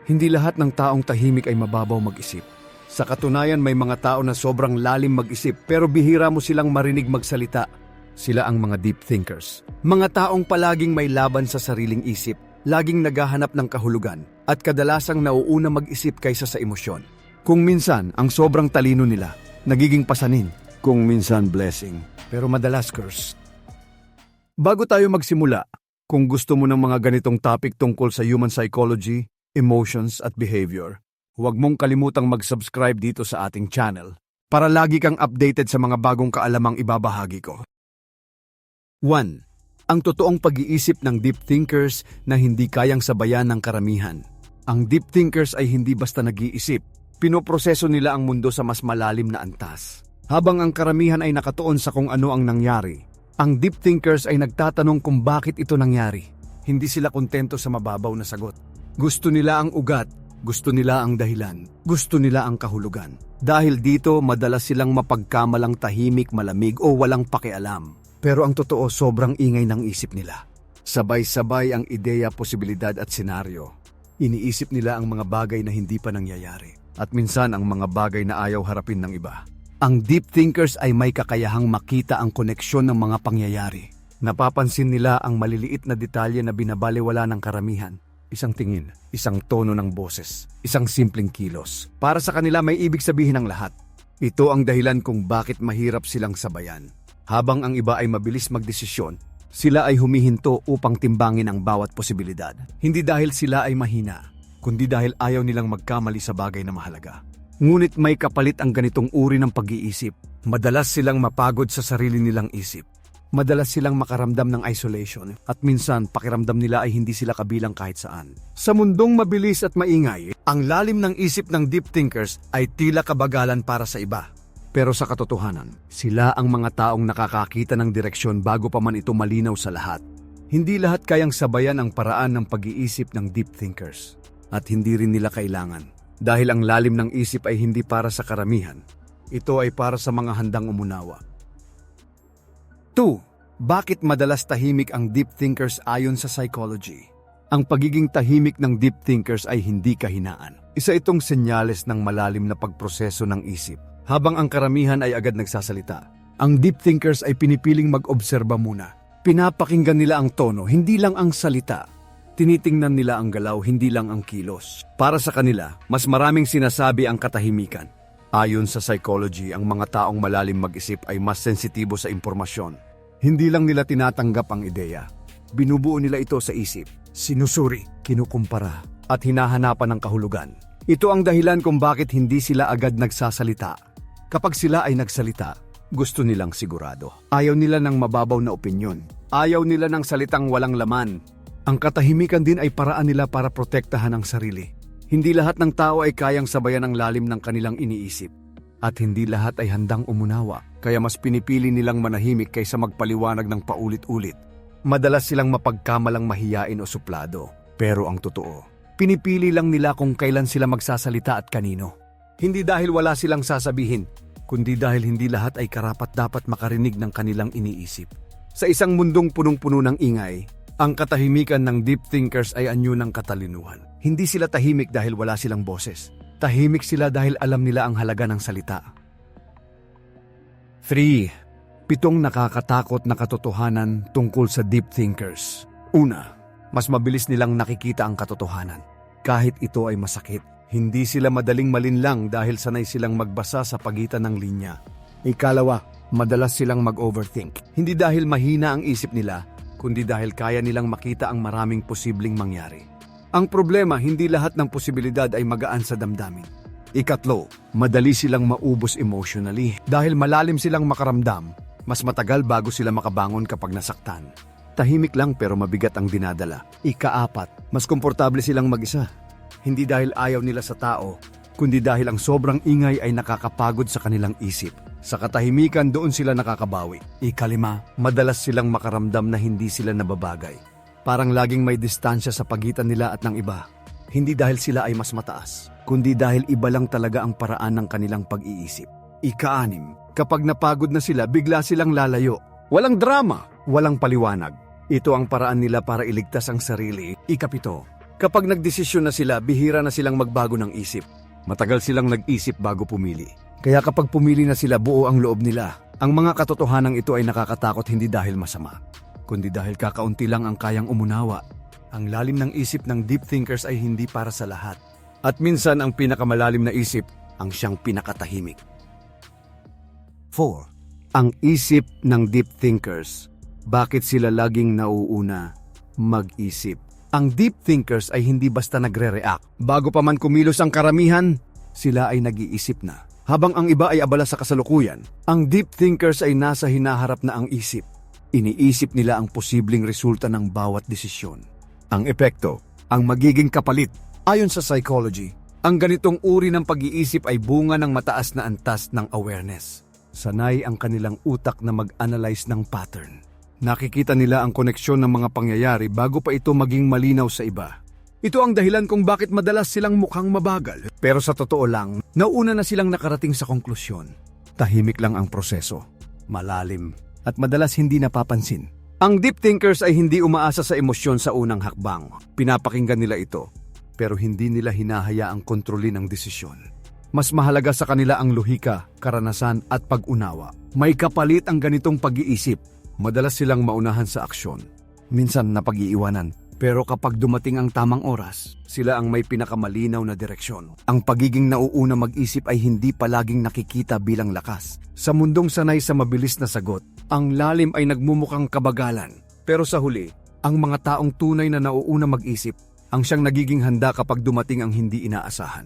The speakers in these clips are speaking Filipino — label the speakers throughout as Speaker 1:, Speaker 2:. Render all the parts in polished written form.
Speaker 1: Hindi lahat ng taong tahimik ay mababaw mag-isip. Sa katunayan, may mga tao na sobrang lalim mag-isip pero bihira mo silang marinig magsalita. Sila ang mga deep thinkers. Mga taong palaging may laban sa sariling isip, laging naghahanap ng kahulugan, at kadalasang nauuna mag-isip kaysa sa emosyon. Kung minsan, ang sobrang talino nila, nagiging pasanin. Kung minsan, blessing. Pero madalas curse. Bago tayo magsimula, kung gusto mo ng mga ganitong topic tungkol sa human psychology, emotions at behavior, huwag mong kalimutang mag-subscribe dito sa ating channel para lagi kang updated sa mga bagong kaalamang ibabahagi ko. 1. Ang totoong pag-iisip ng deep thinkers na hindi kayang sabayan ng karamihan. Ang deep thinkers ay hindi basta nag-iisip, pinoproseso nila ang mundo sa mas malalim na antas. Habang ang karamihan ay nakatuon sa kung ano ang nangyari, ang deep thinkers ay nagtatanong kung bakit ito nangyari. Hindi sila kontento sa mababaw na sagot. Gusto nila ang ugat, gusto nila ang dahilan, gusto nila ang kahulugan. Dahil dito, madalas silang mapagkamalang tahimik, malamig o walang pakialam. Pero ang totoo, sobrang ingay ng isip nila. Sabay-sabay ang ideya, posibilidad at senaryo. Iniisip nila ang mga bagay na hindi pa nangyayari. At minsan ang mga bagay na ayaw harapin ng iba. Ang deep thinkers ay may kakayahang makita ang koneksyon ng mga pangyayari. Napapansin nila ang maliliit na detalye na binabalewala ng karamihan. Isang tingin, isang tono ng boses, isang simpleng kilos. Para sa kanila may ibig sabihin ang lahat. Ito ang dahilan kung bakit mahirap silang sabayan. Habang ang iba ay mabilis magdesisyon, sila ay humihinto upang timbangin ang bawat posibilidad. Hindi dahil sila ay mahina, kundi dahil ayaw nilang magkamali sa bagay na mahalaga. Ngunit may kapalit ang ganitong uri ng pag-iisip. Madalas silang mapagod sa sarili nilang isip. Madalas silang makaramdam ng isolation at minsan pakiramdam nila ay hindi sila kabilang kahit saan. Sa mundong mabilis at maingay, ang lalim ng isip ng deep thinkers ay tila kabagalan para sa iba. Pero sa katotohanan, sila ang mga taong nakakakita ng direksyon bago pa man ito malinaw sa lahat. Hindi lahat kayang sabayan ang paraan ng pag-iisip ng deep thinkers. At hindi rin nila kailangan. Dahil ang lalim ng isip ay hindi para sa karamihan. Ito ay para sa mga handang umunawa. 2. Bakit madalas tahimik ang deep thinkers ayon sa psychology? Ang pagiging tahimik ng deep thinkers ay hindi kahinaan. Isa itong senyales ng malalim na pagproseso ng isip. Habang ang karamihan ay agad nagsasalita, ang deep thinkers ay pinipiling mag-obserba muna. Pinapakinggan nila ang tono, hindi lang ang salita. Tinitingnan nila ang galaw, hindi lang ang kilos. Para sa kanila, mas maraming sinasabi ang katahimikan. Ayon sa psychology, ang mga taong malalim mag-isip ay mas sensitibo sa impormasyon. Hindi lang nila tinatanggap ang ideya. Binubuo nila ito sa isip, sinusuri, kinukumpara, at hinahanapan ng kahulugan. Ito ang dahilan kung bakit hindi sila agad nagsasalita. Kapag sila ay nagsalita, gusto nilang sigurado. Ayaw nila ng mababaw na opinyon. Ayaw nila ng salitang walang laman. Ang katahimikan din ay paraan nila para protektahan ang sarili. Hindi lahat ng tao ay kayang sabayan ang lalim ng kanilang iniisip. At hindi lahat ay handang umunawa, kaya mas pinipili nilang manahimik kaysa magpaliwanag ng paulit-ulit. Madalas silang mapagkamalang mahiyain o suplado. Pero ang totoo, pinipili lang nila kung kailan sila magsasalita at kanino. Hindi dahil wala silang sasabihin, kundi dahil hindi lahat ay karapat-dapat makarinig ng kanilang iniisip. Sa isang mundong punong-puno ng ingay, ang katahimikan ng deep thinkers ay anyo ng katalinuhan. Hindi sila tahimik dahil wala silang boses. Tahimik sila dahil alam nila ang halaga ng salita. 3. 7 nakakatakot na katotohanan tungkol sa deep thinkers. Una, mas mabilis nilang nakikita ang katotohanan. Kahit ito ay masakit, hindi sila madaling malinlang dahil sanay silang magbasa sa pagitan ng linya. Ikalawa, madalas silang mag-overthink. Hindi dahil mahina ang isip nila, kundi dahil kaya nilang makita ang maraming posibleng mangyari. Ang problema, hindi lahat ng posibilidad ay magaan sa damdamin. Ikatlo, madali silang maubos emotionally. Dahil malalim silang makaramdam, mas matagal bago sila makabangon kapag nasaktan. Tahimik lang pero mabigat ang dinadala. Ika-4, mas komportable silang mag-isa. Hindi dahil ayaw nila sa tao, kundi dahil ang sobrang ingay ay nakakapagod sa kanilang isip. Sa katahimikan doon sila nakakabawi. Ika-5, madalas silang makaramdam na hindi sila nababagay. Parang laging may distansya sa pagitan nila at ng iba. Hindi dahil sila ay mas mataas, kundi dahil iba lang talaga ang paraan ng kanilang pag-iisip. Ika-6, kapag napagod na sila, bigla silang lalayo. Walang drama, walang paliwanag. Ito ang paraan nila para iligtas ang sarili. Ika-7, Kapag nagdesisyon na sila, bihira na silang magbago ng isip. Matagal silang nag-isip bago pumili. Kaya kapag pumili na sila, buo ang loob nila. Ang mga katotohanang ito ay nakakatakot hindi dahil masama, kundi dahil kakaunti lang ang kayang umunawa. Ang lalim ng isip ng deep thinkers ay hindi para sa lahat. At minsan ang pinakamalalim na isip ang siyang pinakatahimik. 4. Ang isip ng deep thinkers. Bakit sila laging nauuna mag-isip? Ang deep thinkers ay hindi basta nagre-react. Bago pa man kumilos ang karamihan, sila ay nag-iisip na. Habang ang iba ay abala sa kasalukuyan, ang deep thinkers ay nasa hinaharap na ang isip. Iniisip nila ang posibleng resulta ng bawat desisyon. Ang epekto, ang magiging kapalit. Ayon sa psychology, ang ganitong uri ng pag-iisip ay bunga ng mataas na antas ng awareness. Sanay ang kanilang utak na mag-analyze ng pattern. Nakikita nila ang koneksyon ng mga pangyayari bago pa ito maging malinaw sa iba. Ito ang dahilan kung bakit madalas silang mukhang mabagal. Pero sa totoo lang, nauna na silang nakarating sa konklusyon. Tahimik lang ang proseso, malalim, at madalas hindi napapansin. Ang deep thinkers ay hindi umaasa sa emosyon sa unang hakbang. Pinapakinggan nila ito, pero hindi nila hinahayaang kontrolin ang desisyon. Mas mahalaga sa kanila ang lohika, karanasan at pag-unawa. May kapalit ang ganitong pag-iisip. Madalas silang maunahan sa aksyon. Minsan napag-iiwanan. Pero kapag dumating ang tamang oras, sila ang may pinakamalinaw na direksyon. Ang pagiging nauuna mag-isip ay hindi palaging nakikita bilang lakas. Sa mundong sanay sa mabilis na sagot, ang lalim ay nagmumukhang kabagalan. Pero sa huli, ang mga taong tunay na nauuna mag-isip ang siyang nagiging handa kapag dumating ang hindi inaasahan.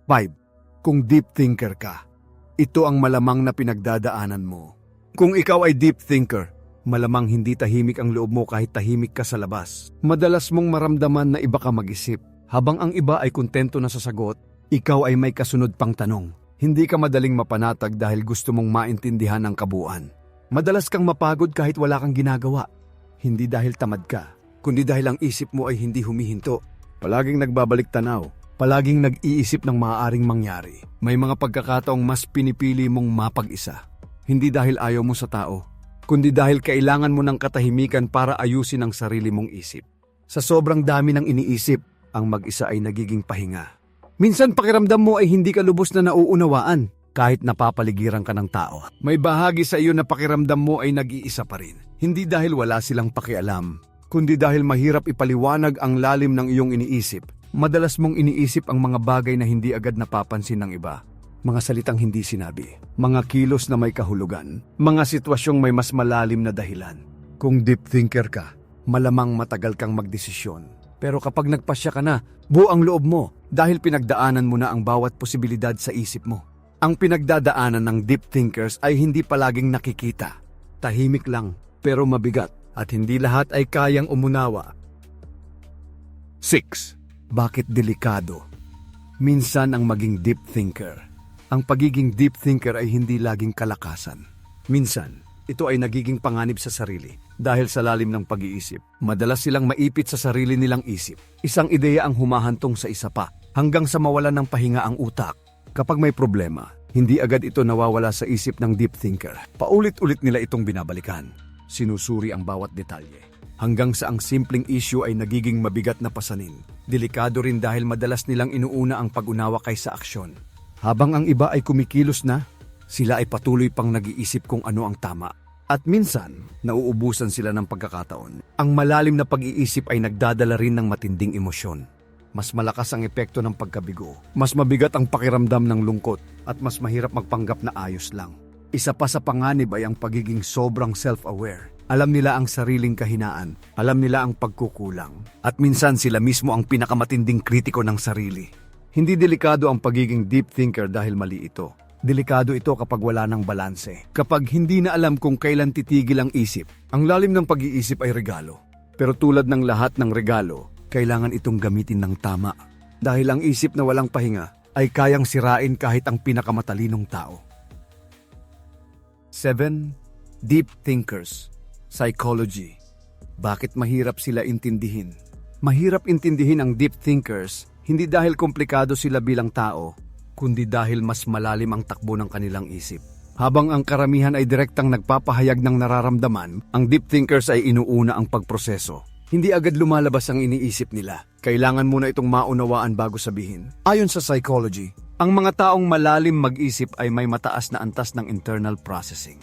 Speaker 1: 5. Kung deep thinker ka, ito ang malamang na pinagdadaanan mo. Kung ikaw ay deep thinker, malamang hindi tahimik ang loob mo kahit tahimik ka sa labas. Madalas mong maramdaman na iba ka mag-isip. Habang ang iba ay kontento na sa sagot, ikaw ay may kasunod pang tanong. Hindi ka madaling mapanatag dahil gusto mong maintindihan ang kabuuan. Madalas kang mapagod kahit wala kang ginagawa. Hindi dahil tamad ka, kundi dahil ang isip mo ay hindi humihinto. Palaging nagbabalik tanaw, palaging nag-iisip ng maaaring mangyari. May mga pagkakataong mas pinipili mong mapag-isa. Hindi dahil ayaw mo sa tao, kundi dahil kailangan mo ng katahimikan para ayusin ang sarili mong isip. Sa sobrang dami ng iniisip, ang mag-isa ay nagiging pahinga. Minsan pakiramdam mo ay hindi ka lubos na nauunawaan kahit napapaligiran ka ng tao. May bahagi sa iyo na pakiramdam mo ay nag-iisa pa rin. Hindi dahil wala silang pakialam, kundi dahil mahirap ipaliwanag ang lalim ng iyong iniisip. Madalas mong iniisip ang mga bagay na hindi agad napapansin ng iba. Mga salitang hindi sinabi, mga kilos na may kahulugan, mga sitwasyong may mas malalim na dahilan. Kung deep thinker ka, malamang matagal kang magdesisyon. Pero kapag nagpasya ka na, buo ang loob mo dahil pinagdaanan mo na ang bawat posibilidad sa isip mo. Ang pinagdadaanan ng deep thinkers ay hindi palaging nakikita. Tahimik lang, pero mabigat at hindi lahat ay kayang umunawa. 6. Bakit delikado? Minsan ang maging deep thinker. Ang pagiging deep thinker ay hindi laging kalakasan. Minsan, ito ay nagiging panganib sa sarili dahil sa lalim ng pag-iisip. Madalas silang maipit sa sarili nilang isip. Isang ideya ang humahantong sa isa pa hanggang sa mawalan ng pahinga ang utak. Kapag may problema, hindi agad ito nawawala sa isip ng deep thinker. Paulit-ulit nila itong binabalikan. Sinusuri ang bawat detalye. Hanggang sa ang simpleng issue ay nagiging mabigat na pasanin. Delikado rin dahil madalas nilang inuuna ang pag-unawa kaysa aksyon. Habang ang iba ay kumikilos na, sila ay patuloy pang nag-iisip kung ano ang tama. At minsan, nauubusan sila ng pagkakataon. Ang malalim na pag-iisip ay nagdadala rin ng matinding emosyon. Mas malakas ang epekto ng pagkabigo. Mas mabigat ang pakiramdam ng lungkot at mas mahirap magpanggap na ayos lang. Isa pa sa panganib ay ang pagiging sobrang self-aware. Alam nila ang sariling kahinaan, alam nila ang pagkukulang. At minsan sila mismo ang pinakamatinding kritiko ng sarili. Hindi delikado ang pagiging deep thinker dahil mali ito. Delikado ito kapag wala ng balanse. Kapag hindi na alam kung kailan titigil ang isip. Ang lalim ng pag-iisip ay regalo. Pero tulad ng lahat ng regalo, kailangan itong gamitin ng tama. Dahil ang isip na walang pahinga ay kayang sirain kahit ang pinakamatalinong tao. 7. Deep thinkers. Psychology. Bakit mahirap sila intindihin? Mahirap intindihin ang deep thinkers hindi dahil komplikado sila bilang tao, kundi dahil mas malalim ang takbo ng kanilang isip. Habang ang karamihan ay direktang nagpapahayag ng nararamdaman, ang deep thinkers ay inuuna ang pagproseso. Hindi agad lumalabas ang iniisip nila. Kailangan muna itong maunawaan bago sabihin. Ayon sa psychology, ang mga taong malalim mag-isip ay may mataas na antas ng internal processing.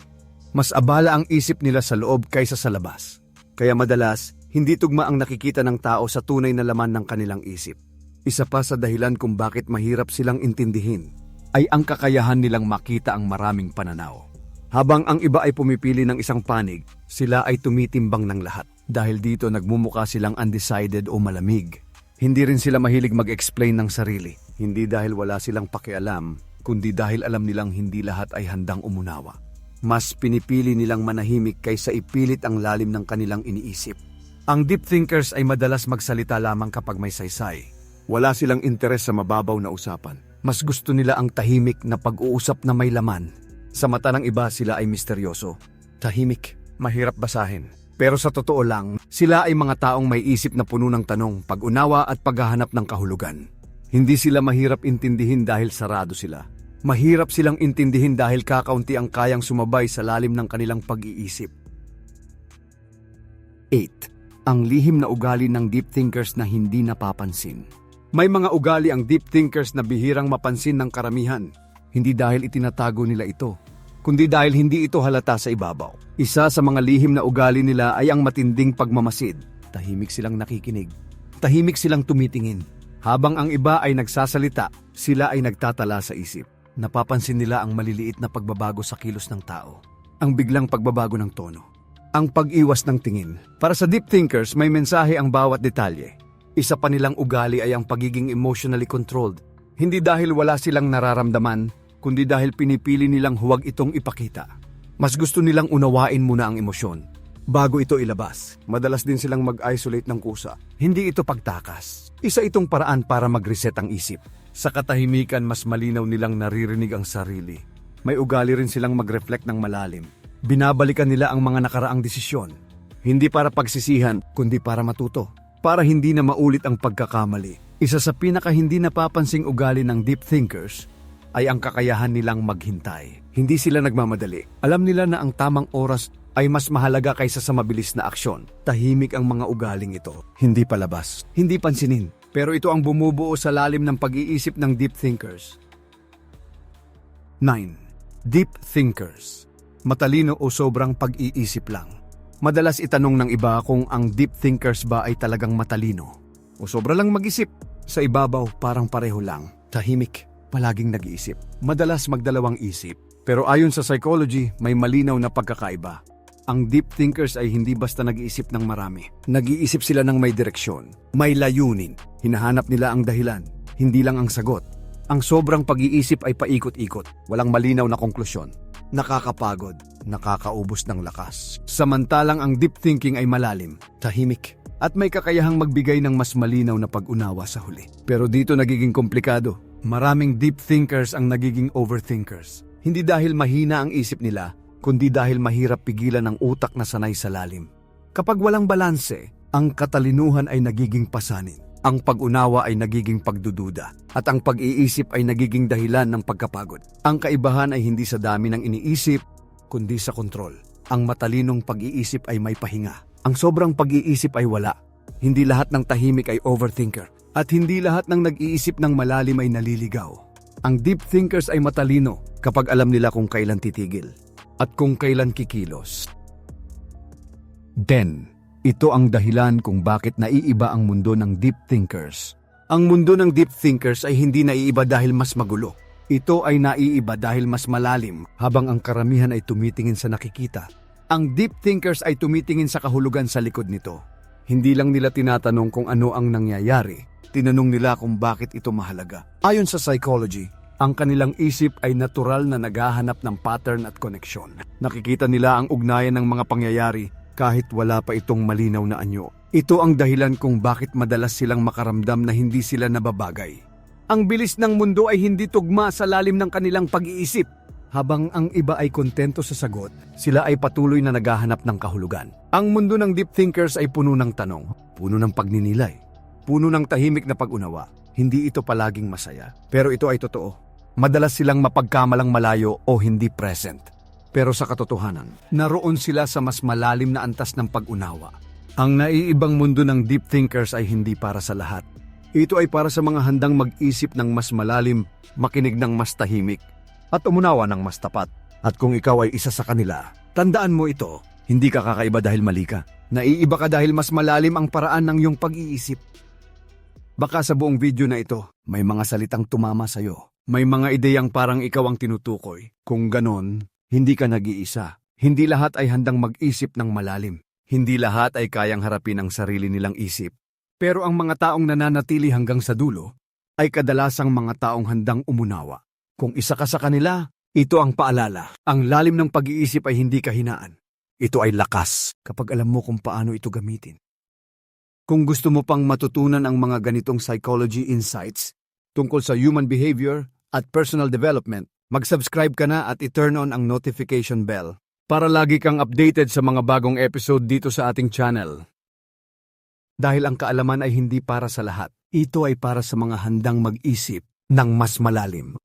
Speaker 1: Mas abala ang isip nila sa loob kaysa sa labas. Kaya madalas, hindi tugma ang nakikita ng tao sa tunay na laman ng kanilang isip. Isa pa sa dahilan kung bakit mahirap silang intindihin ay ang kakayahan nilang makita ang maraming pananaw. Habang ang iba ay pumipili ng isang panig, sila ay tumitimbang ng lahat. Dahil dito nagmumuka silang undecided o malamig. Hindi rin sila mahilig mag-explain ng sarili. Hindi dahil wala silang pakialam, kundi dahil alam nilang hindi lahat ay handang umunawa. Mas pinipili nilang manahimik kaysa ipilit ang lalim ng kanilang iniisip. Ang deep thinkers ay madalas magsalita lamang kapag may saysay. Wala silang interes sa mababaw na usapan. Mas gusto nila ang tahimik na pag-uusap na may laman. Sa mata ng iba sila ay misteryoso. Tahimik, mahirap basahin. Pero sa totoo lang, sila ay mga taong may isip na puno ng tanong, pag-unawa at paghahanap ng kahulugan. Hindi sila mahirap intindihin dahil sarado sila. Mahirap silang intindihin dahil kakaunti ang kayang sumabay sa lalim ng kanilang pag-iisip. 8. Ang lihim na ugali ng deep thinkers na hindi napapansin. May mga ugali ang deep thinkers na bihirang mapansin ng karamihan. Hindi dahil itinatago nila ito, kundi dahil hindi ito halata sa ibabaw. Isa sa mga lihim na ugali nila ay ang matinding pagmamasid. Tahimik silang nakikinig. Tahimik silang tumitingin. Habang ang iba ay nagsasalita, sila ay nagtatala sa isip. Napapansin nila ang maliliit na pagbabago sa kilos ng tao. Ang biglang pagbabago ng tono. Ang pag-iwas ng tingin. Para sa deep thinkers, may mensahe ang bawat detalye. Isa pa nilang ugali ay ang pagiging emotionally controlled. Hindi dahil wala silang nararamdaman, kundi dahil pinipili nilang huwag itong ipakita. Mas gusto nilang unawain muna ang emosyon bago ito ilabas. Madalas din silang mag-isolate ng kusa. Hindi ito pagtakas. Isa itong paraan para mag-reset ang isip. Sa katahimikan, mas malinaw nilang naririnig ang sarili. May ugali rin silang mag-reflect ng malalim. Binabalikan nila ang mga nakaraang desisyon. Hindi para pagsisihan, kundi para matuto. Para hindi na maulit ang pagkakamali. Isa sa pinaka hindi napapansing ugali ng deep thinkers ay ang kakayahan nilang maghintay. Hindi sila nagmamadali. Alam nila na ang tamang oras ay mas mahalaga kaysa sa mabilis na aksyon. Tahimik ang mga ugaling ito. Hindi palabas. Hindi pansinin. Pero ito ang bumubuo sa lalim ng pag-iisip ng deep thinkers. 9. Deep thinkers. Matalino o sobrang pag-iisip lang. Madalas itanong ng iba kung ang deep thinkers ba ay talagang matalino o sobra lang mag-isip. Sa ibabaw, parang pareho lang. Tahimik. Palaging nag-iisip. Madalas magdalawang isip. Pero ayon sa psychology, may malinaw na pagkakaiba. Ang deep thinkers ay hindi basta nag-iisip ng marami. Nag-iisip sila ng may direksyon, may layunin. Hinahanap nila ang dahilan, hindi lang ang sagot. Ang sobrang pag-iisip ay paikot-ikot, walang malinaw na konklusyon. Nakakapagod, nakakaubos ng lakas. Samantalang ang deep thinking ay malalim, tahimik, at may kakayahang magbigay ng mas malinaw na pag-unawa sa huli. Pero dito nagiging komplikado. Maraming deep thinkers ang nagiging overthinkers. Hindi dahil mahina ang isip nila, kundi dahil mahirap pigilan ang utak na sanay sa lalim. Kapag walang balanse, ang katalinuhan ay nagiging pasanin. Ang pag-unawa ay nagiging pagdududa. At ang pag-iisip ay nagiging dahilan ng pagkapagod. Ang kaibahan ay hindi sa dami ng iniisip, kundi sa kontrol. Ang matalinong pag-iisip ay may pahinga. Ang sobrang pag-iisip ay wala. Hindi lahat ng tahimik ay overthinker. At hindi lahat ng nag-iisip ng malalim ay naliligaw. Ang deep thinkers ay matalino kapag alam nila kung kailan titigil at kung kailan kikilos. Then, ito ang dahilan kung bakit naiiba ang mundo ng deep thinkers. Ang mundo ng deep thinkers ay hindi naiiba dahil mas magulo. Ito ay naiiba dahil mas malalim habang ang karamihan ay tumitingin sa nakikita. Ang deep thinkers ay tumitingin sa kahulugan sa likod nito. Hindi lang nila tinatanong kung ano ang nangyayari. Tinanong nila kung bakit ito mahalaga. Ayon sa psychology, ang kanilang isip ay natural na naghahanap ng pattern at koneksyon. Nakikita nila ang ugnayan ng mga pangyayari kahit wala pa itong malinaw na anyo. Ito ang dahilan kung bakit madalas silang makaramdam na hindi sila nababagay. Ang bilis ng mundo ay hindi tugma sa lalim ng kanilang pag-iisip. Habang ang iba ay kontento sa sagot, sila ay patuloy na naghahanap ng kahulugan. Ang mundo ng deep thinkers ay puno ng tanong, puno ng pagninilay, puno ng tahimik na pag-unawa. Hindi ito palaging masaya, pero ito ay totoo. Madalas silang mapagkamalang malayo o hindi present. Pero sa katotohanan, naroon sila sa mas malalim na antas ng pag-unawa. Ang naiibang mundo ng deep thinkers ay hindi para sa lahat. Ito ay para sa mga handang mag-isip ng mas malalim, makinig ng mas tahimik, at umunawa ng mas tapat. At kung ikaw ay isa sa kanila, tandaan mo ito, hindi ka kakaiba dahil mali ka. Naiiba ka dahil mas malalim ang paraan ng iyong pag-iisip. Baka sa buong video na ito, may mga salitang tumama sa'yo. May mga ideyang parang ikaw ang tinutukoy. Kung ganon, hindi ka nag-iisa. Hindi lahat ay handang mag-isip ng malalim. Hindi lahat ay kayang harapin ang sarili nilang isip. Pero ang mga taong nananatili hanggang sa dulo ay kadalasang mga taong handang umunawa. Kung isa ka sa kanila, ito ang paalala. Ang lalim ng pag-iisip ay hindi kahinaan. Ito ay lakas kapag alam mo kung paano ito gamitin. Kung gusto mo pang matutunan ang mga ganitong psychology insights tungkol sa human behavior at personal development, mag-subscribe ka na at i-turn on ang notification bell para lagi kang updated sa mga bagong episode dito sa ating channel. Dahil ang kaalaman ay hindi para sa lahat. Ito ay para sa mga handang mag-isip ng mas malalim.